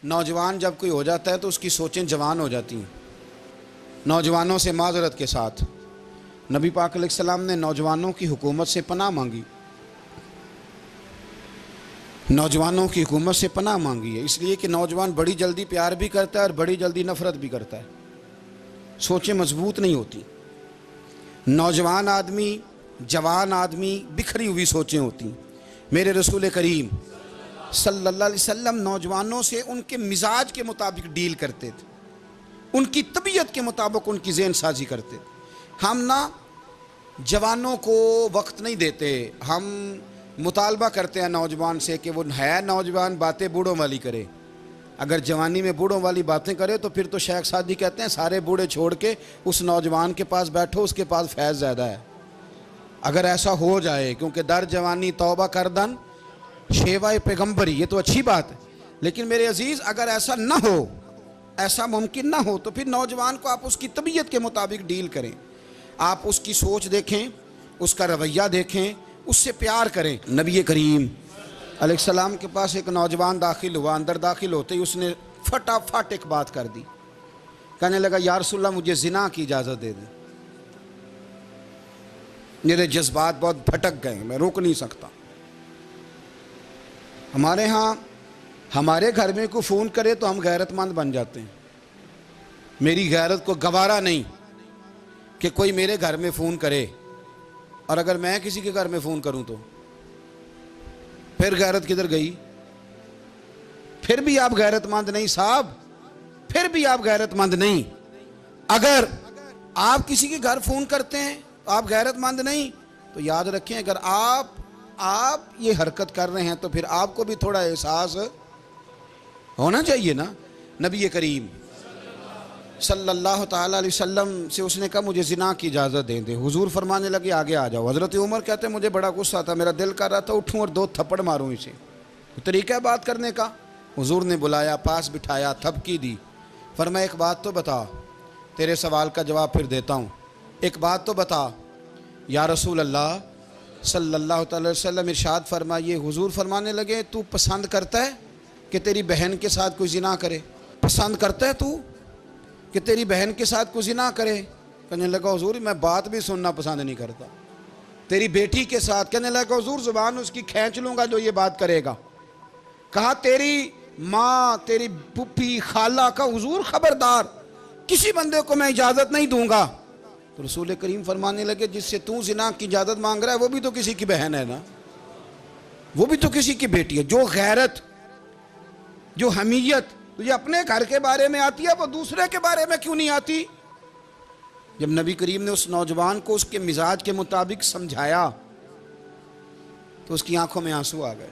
نوجوان جب کوئی ہو جاتا ہے تو اس کی سوچیں جوان ہو جاتی ہیں. نوجوانوں سے معذرت کے ساتھ نبی پاک علیہ السلام نے نوجوانوں کی حکومت سے پناہ مانگی. نوجوانوں کی حکومت سے پناہ مانگی ہے، اس لیے کہ نوجوان بڑی جلدی پیار بھی کرتا ہے اور بڑی جلدی نفرت بھی کرتا ہے. سوچیں مضبوط نہیں ہوتی. نوجوان آدمی، جوان آدمی، بکھری ہوئی سوچیں ہوتی ہیں. میرے رسول کریم صلی اللہ علیہ وسلم نوجوانوں سے ان کے مزاج کے مطابق ڈیل کرتے تھے، ان کی طبیعت کے مطابق ان کی ذہن سازی کرتے تھے. ہم نہ جوانوں کو وقت نہیں دیتے، ہم مطالبہ کرتے ہیں نوجوان سے کہ وہ ہے نوجوان باتیں بوڑھوں والی کرے. اگر جوانی میں بوڑھوں والی باتیں کرے تو پھر تو شیخ سعدی کہتے ہیں سارے بوڑھے چھوڑ کے اس نوجوان کے پاس بیٹھو، اس کے پاس فیض زیادہ ہے. اگر ایسا ہو جائے، کیونکہ در جوانی توبہ کردن شیوائے پیغمبری، یہ تو اچھی بات ہے. لیکن میرے عزیز اگر ایسا نہ ہو، ایسا ممکن نہ ہو، تو پھر نوجوان کو آپ اس کی طبیعت کے مطابق ڈیل کریں. آپ اس کی سوچ دیکھیں، اس کا رویہ دیکھیں، اس سے پیار کریں. نبی کریم علیہ السلام کے پاس ایک نوجوان داخل ہوا. اندر داخل ہوتے ہی اس نے فٹافٹ ایک بات کر دی. کہنے لگا یا رسول اللہ مجھے زنا کی اجازت دے دیں. میرے جذبات بہت بھٹک گئے، میں روک نہیں سکتا. ہمارے ہاں ہمارے گھر میں کوئی فون کرے تو ہم غیرت مند بن جاتے ہیں. میری غیرت کو گوارا نہیں کہ کوئی میرے گھر میں فون کرے، اور اگر میں کسی کے گھر میں فون کروں تو پھر غیرت کدھر گئی؟ پھر بھی آپ غیرت مند نہیں صاحب، پھر بھی آپ غیرت مند نہیں. اگر آپ کسی کے گھر فون کرتے ہیں تو آپ غیرت مند نہیں، تو یاد رکھیں اگر آپ یہ حرکت کر رہے ہیں تو پھر آپ کو بھی تھوڑا احساس ہونا چاہیے نا. نبی کریم صلی اللہ تعالیٰ علیہ وسلم سے اس نے کہا مجھے زنا کی اجازت دیں دے. حضور فرمانے لگے آگے آ جاؤ. حضرت عمر کہتے ہیں مجھے بڑا غصہ تھا، میرا دل کر رہا تھا اٹھوں اور 2 تھپڑ ماروں اسے. طریقہ ہے بات کرنے کا. حضور نے بلایا، پاس بٹھایا، تھپکی دی. فرمایا ایک بات تو بتا، تیرے سوال کا جواب پھر دیتا ہوں. ایک بات تو بتا یا رسول اللہ صلی اللہ تعالی وسلم. ارشاد فرمائیے. حضور فرمانے لگے تو پسند کرتا ہے کہ تیری بہن کے ساتھ کوئی زنا کرے؟ پسند کرتا ہے تو کہ تیری بہن کے ساتھ کوئی زنا کرے؟ کہنے لگا حضور میں بات بھی سننا پسند نہیں کرتا. تیری بیٹی کے ساتھ؟ کہنے لگا حضور زبان اس کی کھینچ لوں گا جو یہ بات کرے گا. کہا تیری ماں، تیری پھوپھی، خالہ کا؟ حضور خبردار کسی بندے کو میں اجازت نہیں دوں گا. تو رسول کریم فرمانے لگے جس سے تو زنا کی اجازت مانگ رہا ہے وہ بھی تو کسی کی بہن ہے نا، وہ بھی تو کسی کی بیٹی ہے. جو غیرت، جو حمیت تجھے اپنے گھر کے بارے میں آتی ہے وہ دوسرے کے بارے میں کیوں نہیں آتی؟ جب نبی کریم نے اس نوجوان کو اس کے مزاج کے مطابق سمجھایا تو اس کی آنکھوں میں آنسو آ گئے.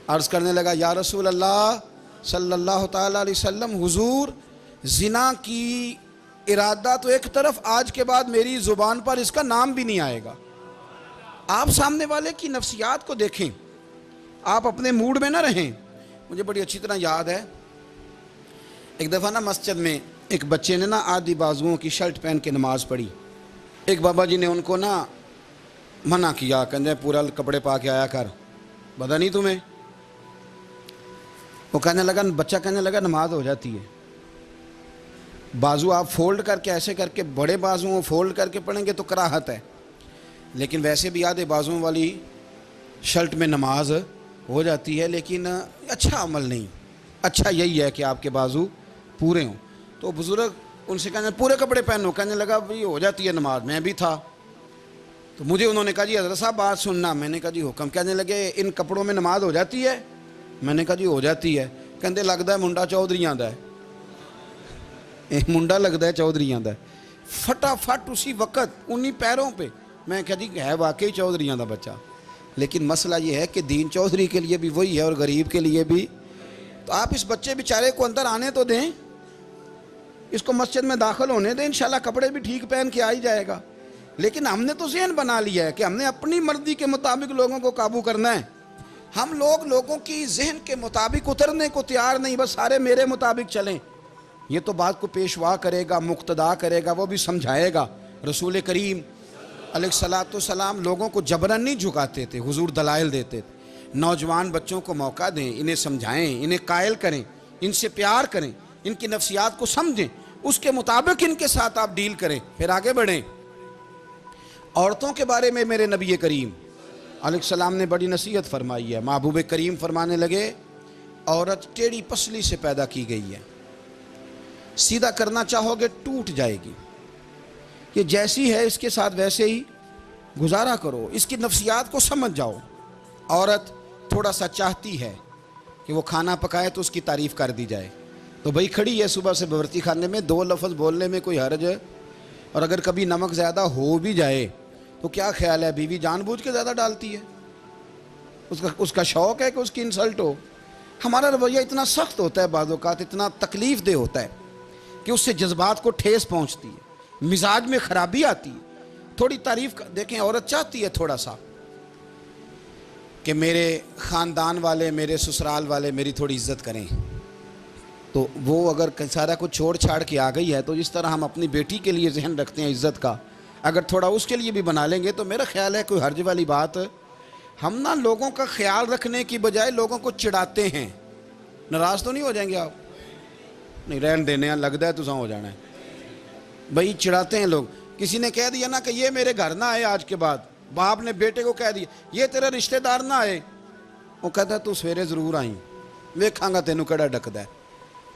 عرض کرنے لگا یا رسول اللہ صلی اللہ تعالیٰ علیہ وسلم حضور زنا کی ارادہ تو ایک طرف، آج کے بعد میری زبان پر اس کا نام بھی نہیں آئے گا. آپ سامنے والے کی نفسیات کو دیکھیں، آپ اپنے موڈ میں نہ رہیں. مجھے بڑی اچھی طرح یاد ہے ایک دفعہ نا مسجد میں ایک بچے نے نا آدھی بازوؤں کی شرٹ پہن کے نماز پڑھی. ایک بابا جی نے ان کو نا منع کیا، کہنے پورا کپڑے پا کے آیا کر، پتہ نہیں تمہیں؟ وہ کہنے لگا، بچہ کہنے لگا نماز ہو جاتی ہے، بازو آپ فولڈ کر کے ایسے کر کے، بڑے بازوؤں فولڈ کر کے پڑھیں گے تو کراہت ہے، لیکن ویسے بھی آدھے بازوؤں والی شرٹ میں نماز ہو جاتی ہے. لیکن اچھا عمل نہیں، اچھا یہی ہے کہ آپ کے بازو پورے ہوں. تو بزرگ ان سے کہنے پورے کپڑے پہنو. کہنے لگا بھئی ہو جاتی ہے نماز، میں بھی تھا. تو مجھے انہوں نے کہا جی حضرت صاحب بات سننا. میں نے کہا جی حکم. کہنے لگے ان کپڑوں میں نماز ہو جاتی ہے؟ میں نے کہا جی ہو جاتی ہے. کہتے لگتا ہے منڈا چودھریاں دا ہے، منڈا لگتا ہے چودھریاں دا ہے. فٹافٹ اسی وقت انہی پیروں پہ میں کہا جی ہے واقعی چودھریاں دا بچہ. لیکن مسئلہ یہ ہے کہ دین چودھری کے لیے بھی وہی ہے اور غریب کے لیے بھی. تو آپ اس بچے بیچارے کو اندر آنے تو دیں، اس کو مسجد میں داخل ہونے دیں، انشاءاللہ کپڑے بھی ٹھیک پہن کے آ ہی جائے گا. لیکن ہم نے تو ذہن بنا لیا ہے کہ ہم نے اپنی مرضی کے مطابق لوگوں کو قابو کرنا ہے. ہم لوگوں کی ذہن کے مطابق اترنے کو تیار نہیں، بس سارے میرے مطابق چلیں. یہ تو بات کو پیشوا کرے گا، مقتدا کرے گا، وہ بھی سمجھائے گا. رسول کریم علیہ الصلاۃ والسلام لوگوں کو جبرن نہیں جھکاتے تھے، حضور دلائل دیتے تھے. نوجوان بچوں کو موقع دیں، انہیں سمجھائیں، انہیں قائل کریں ان سے پیار کریں، ان کی نفسیات کو سمجھیں، اس کے مطابق ان کے ساتھ آپ ڈیل کریں، پھر آگے بڑھیں۔ عورتوں کے بارے میں میرے نبی کریم علیہ السلام نے بڑی نصیحت فرمائی ہے۔ محبوب کریم فرمانے لگے عورت ٹیڑھی پسلی سے پیدا کی گئی ہے، سیدھا کرنا چاہو گے ٹوٹ جائے گی، یہ جیسی ہے اس کے ساتھ ویسے ہی گزارا کرو، اس کی نفسیات کو سمجھ جاؤ۔ عورت تھوڑا سا چاہتی ہے کہ وہ کھانا پکائے تو اس کی تعریف کر دی جائے، تو بھئی کھڑی ہے صبح سے باورچی خانے میں، 2 لفظ بولنے میں کوئی حرج ہے؟ اور اگر کبھی نمک زیادہ ہو بھی جائے تو کیا خیال ہے، بیوی جان بوجھ کے زیادہ ڈالتی ہے؟ اس کا شوق ہے کہ اس کی انسلٹ ہو؟ ہمارا رویہ اتنا سخت ہوتا ہے، بعض اوقات اتنا تکلیف دہ ہوتا ہے کہ اس سے جذبات کو ٹھیس پہنچتی ہے، مزاج میں خرابی آتی ہے۔ تھوڑی تعریف دیکھیں، عورت چاہتی ہے تھوڑا سا کہ میرے خاندان والے، میرے سسرال والے میری تھوڑی عزت کریں، تو وہ اگر سارا کچھ چھوڑ چھاڑ کے آ گئی ہے تو جس طرح ہم اپنی بیٹی کے لیے ذہن رکھتے ہیں عزت کا، اگر تھوڑا اس کے لیے بھی بنا لیں گے تو میرا خیال ہے کوئی حرج والی بات۔ ہم نا لوگوں کا خیال رکھنے کی بجائے لوگوں کو چڑھاتے ہیں۔ ناراض تو نہیں ہو جائیں گے آپ؟ نہیں، رہن دینے لگتا ہے تو سا ہو جانا ہے بھائی، چڑھاتے ہیں لوگ۔ کسی نے کہہ دیا نا کہ یہ میرے گھر نہ آئے آج کے بعد، باپ نے بیٹے کو کہہ دیا یہ تیرے رشتہ دار نہ آئے، وہ کہتا ہے تو سویرے ضرور آئیں، ویکھاں گا تینوں کڑا ڈکدا ہے،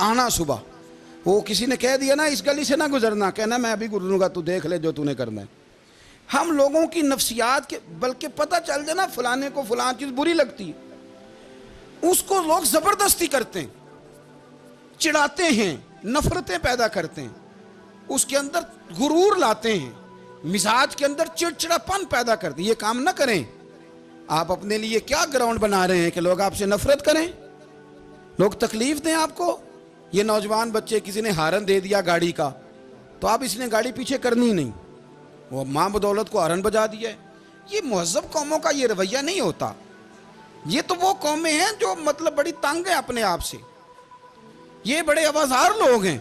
آنا صبح۔ وہ کسی نے کہہ دیا نا اس گلی سے نہ گزرنا، کہنا میں ابھی گزروں گا، تو دیکھ لے جو تو نے کرنا ہے۔ ہم لوگوں کی نفسیات کے بلکہ پتہ چل جائے نا فلانے کو فلاں چیز بری لگتی ہے، اس کو لوگ زبردستی کرتے ہیں، چڑھاتے ہیں، نفرتیں پیدا کرتے ہیں، اس کے اندر غرور لاتے ہیں، مزاج کے اندر چڑچڑاپن پیدا کرتے ہیں۔ یہ کام نہ کریں۔ آپ اپنے لیے کیا گراؤنڈ بنا رہے ہیں کہ لوگ آپ سے نفرت کریں، لوگ تکلیف دیں آپ کو؟ یہ نوجوان بچے کسی نے ہارن دے دیا گاڑی کا تو آپ اس نے گاڑی پیچھے کرنی نہیں، وہ ماں بدولت کو ہارن بجا دیا ہے۔ یہ مہذب قوموں کا یہ رویہ نہیں ہوتا۔ یہ تو وہ قومیں ہیں جو مطلب بڑی تنگ ہیں اپنے آپ سے، یہ بڑے آوازار لوگ ہیں۔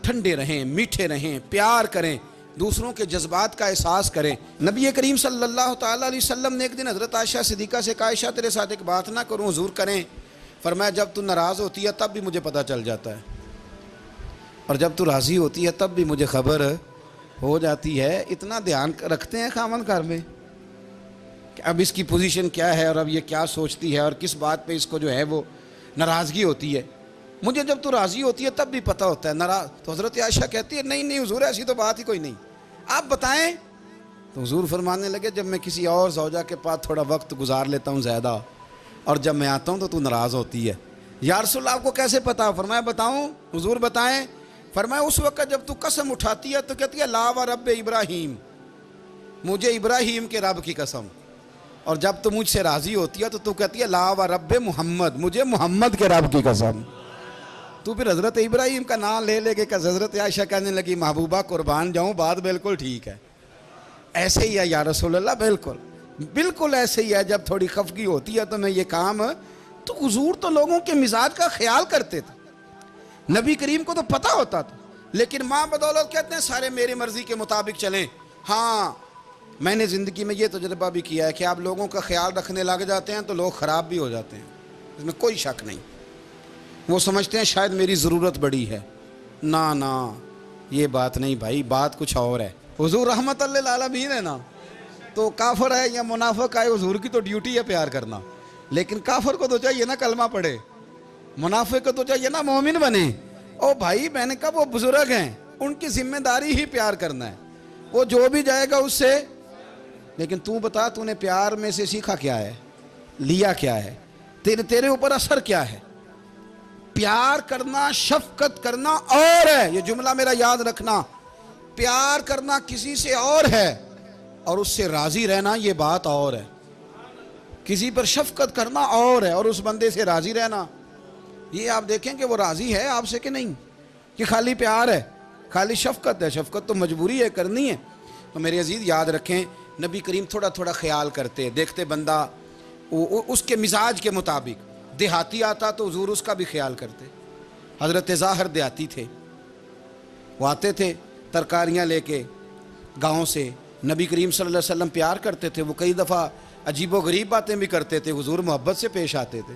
ٹھنڈے رہیں، میٹھے رہیں، پیار کریں، دوسروں کے جذبات کا احساس کریں۔ نبی کریم صلی اللہ تعالیٰ علیہ وسلم نے ایک دن حضرت عائشہ صدیقہ سے کہا عائشہ تیرے ساتھ ایک بات نہ کروں، حضور کریں؟ فرمایا جب تو ناراض ہوتی ہے تب بھی مجھے پتہ چل جاتا ہے، اور جب تو راضی ہوتی ہے تب بھی مجھے خبر ہو جاتی ہے۔ اتنا دھیان رکھتے ہیں خاوند گھر میں کہ اب اس کی پوزیشن کیا ہے اور اب یہ کیا سوچتی ہے اور کس بات پہ اس کو جو ہے وہ ناراضگی ہوتی ہے۔ مجھے جب تو راضی ہوتی ہے تب بھی پتہ ہوتا ہے، ناراض تو حضرت عائشہ کہتی ہے نہیں نہیں حضور ایسی تو بات ہی کوئی نہیں، آپ بتائیں۔ تو حضور فرمانے لگے جب میں کسی اور زوجہ کے پاس تھوڑا وقت گزار لیتا ہوں زیادہ اور جب میں آتا ہوں تو ناراض ہوتی ہے۔ یا رسول اللہ آپ کو کیسے پتا؟ فرمایا بتاؤں؟ حضور بتائیں۔ فرمایا اس وقت جب تو قسم اٹھاتی ہے تو کہتی ہے لا و رب ابراہیم، مجھے ابراہیم کے رب کی قسم، اور جب تو مجھ سے راضی ہوتی ہے تو کہتی ہے لا و رب محمد، مجھے محمد کے رب کی قسم۔ تو پھر حضرت ابراہیم کا نام لے لے کے حضرت عائشہ کہنے لگی محبوبہ قربان جاؤں، بات بالکل ٹھیک ہے، ایسے ہی ہے یا رسول اللہ، بالکل ایسے ہی ہے۔ جب تھوڑی خفگی ہوتی ہے تو میں یہ کام، تو حضور تو لوگوں کے مزاج کا خیال کرتے تھے، نبی کریم کو تو پتہ ہوتا تھا، لیکن ماں بدولت کہتے ہیں سارے میری مرضی کے مطابق چلیں۔ ہاں میں نے زندگی میں یہ تجربہ بھی کیا ہے کہ آپ لوگوں کا خیال رکھنے لگ جاتے ہیں تو لوگ خراب بھی ہو جاتے ہیں، اس میں کوئی شک نہیں۔ وہ سمجھتے ہیں شاید میری ضرورت بڑی ہے، نہ یہ بات نہیں بھائی، بات کچھ اور ہے۔ حضور رحمت اللہ للعالمین ہے نا، تو کافر ہے یا منافق ہے، حضور کی تو ڈیوٹی ہے پیار کرنا، لیکن کافر کو تو چاہیے نا کلمہ پڑھے، منافق کو تو چاہیے نا مومن بنے۔ او بھائی میں نے کہا وہ بزرگ ہیں، ان کی ذمہ داری ہی پیار کرنا ہے، وہ جو بھی جائے گا اس سے۔ لیکن تو بتا تو نے پیار میں سے سیکھا کیا ہے، لیا کیا ہے، تیرے اوپر اثر کیا ہے؟ پیار کرنا، شفقت کرنا اور ہے، یہ جملہ میرا یاد رکھنا، پیار کرنا کسی سے اور ہے اور اس سے راضی رہنا یہ بات اور ہے۔ کسی پر شفقت کرنا اور ہے اور اس بندے سے راضی رہنا، یہ آپ دیکھیں کہ وہ راضی ہے آپ سے کہ نہیں، کہ خالی پیار ہے، خالی شفقت ہے۔ شفقت تو مجبوری ہے، کرنی ہے۔ تو میرے عزیز یاد رکھیں نبی کریم تھوڑا تھوڑا خیال کرتے، دیکھتے بندہ اس کے مزاج کے مطابق، دیہاتی آتا تو حضور اس کا بھی خیال کرتے۔ حضرت ظاہر دیہاتی تھے، وہ آتے تھے ترکاریاں لے کے گاؤں سے، نبی کریم صلی اللہ علیہ وسلم پیار کرتے تھے، وہ کئی دفعہ عجیب و غریب باتیں بھی کرتے تھے، حضور محبت سے پیش آتے تھے۔